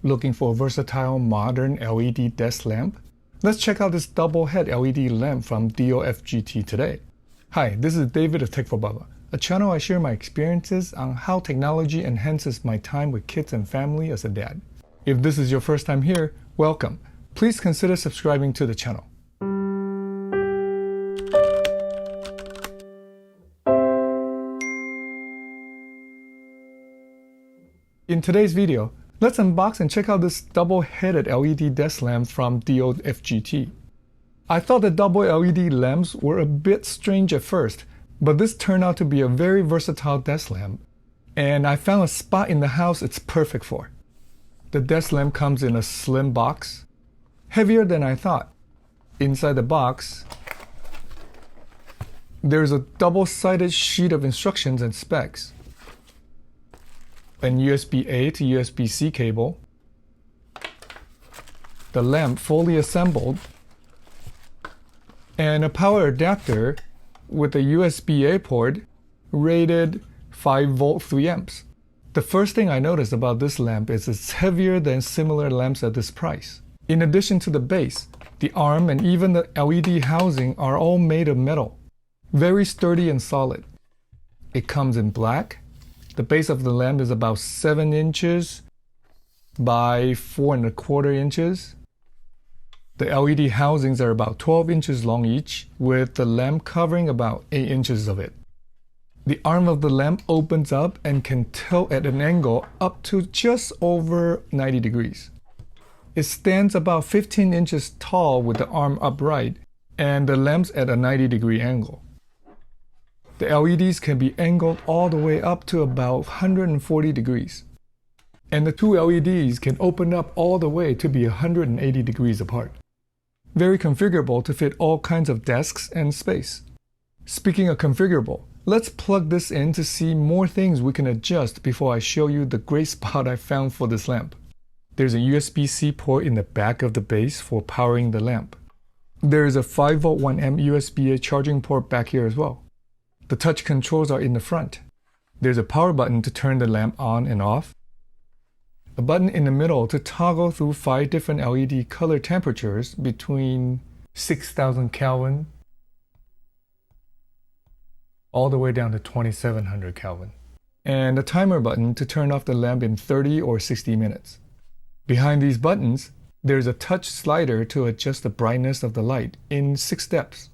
Looking for a versatile modern LED desk lamp? Let's check out this double head LED lamp from DioFGT today. Hi, this is David of Tech for Baba, a channel I share my experiences on how technology enhances my time with kids and family as a dad. If this is your first time here, welcome. Please consider subscribing to the channel. In today's video, let's unbox and check out this double-headed LED desk lamp from DioFGT. I thought the double LED lamps were a bit strange at first, but this turned out to be a very versatile desk lamp, and I found a spot in the house it's perfect for. The desk lamp comes in a slim box, heavier than I thought. Inside the box, there's a double-sided sheet of instructions and specs, an USB-A to USB-C cable, the lamp fully assembled, and a power adapter with a USB-A port rated 5V 3 amps. The first thing I noticed about this lamp is it's heavier than similar lamps at this price. In addition to the base, the arm and even the LED housing are all made of metal. Very sturdy and solid. It comes in black. The base of the lamp is about 7 inches by 4¼ inches. The LED housings are about 12 inches long each, with the lamp covering about 8 inches of it. The arm of the lamp opens up and can tilt at an angle up to just over 90 degrees. It stands about 15 inches tall with the arm upright, and the lamp's at a 90-degree angle. The LEDs can be angled all the way up to about 140 degrees. And the two LEDs can open up all the way to be 180 degrees apart. Very configurable to fit all kinds of desks and space. Speaking of configurable, let's plug this in to see more things we can adjust before I show you the great spot I found for this lamp. There's a USB-C port in the back of the base for powering the lamp. There is a 5V 1 amp USB-A charging port back here as well. The touch controls are in the front. There's a power button to turn the lamp on and off. A button in the middle to toggle through 5 different LED color temperatures between 6,000 Kelvin all the way down to 2,700 Kelvin. And a timer button to turn off the lamp in 30 or 60 minutes. Behind these buttons, there's a touch slider to adjust the brightness of the light in 6 steps.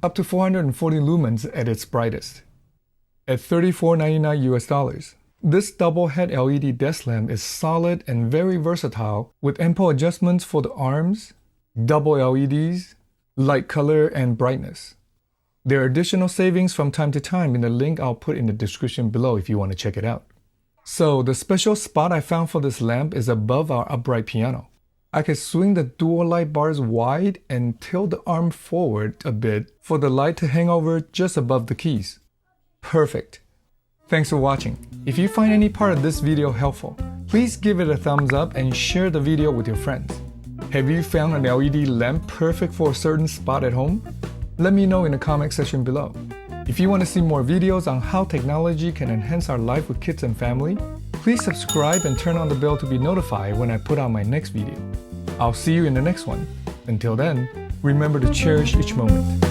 Up to 440 lumens at its brightest. At $34.99 US. This double head LED desk lamp is solid and very versatile with ample adjustments for the arms, double LEDs, light color, and brightness. There are additional savings from time to time in the link I'll put in the description below if you want to check it out. So the special spot I found for this lamp is above our upright piano. I can swing the dual light bars wide and tilt the arm forward a bit for the light to hang over just above the keys. Perfect. Thanks for watching. If you find any part of this video helpful, please give it a thumbs up and share the video with your friends. Have you found an LED lamp perfect for a certain spot at home? Let me know in the comment section below. If you want to see more videos on how technology can enhance our life with kids and family, please subscribe and turn on the bell to be notified when I put out my next video. I'll see you in the next one. Until then, remember to cherish each moment.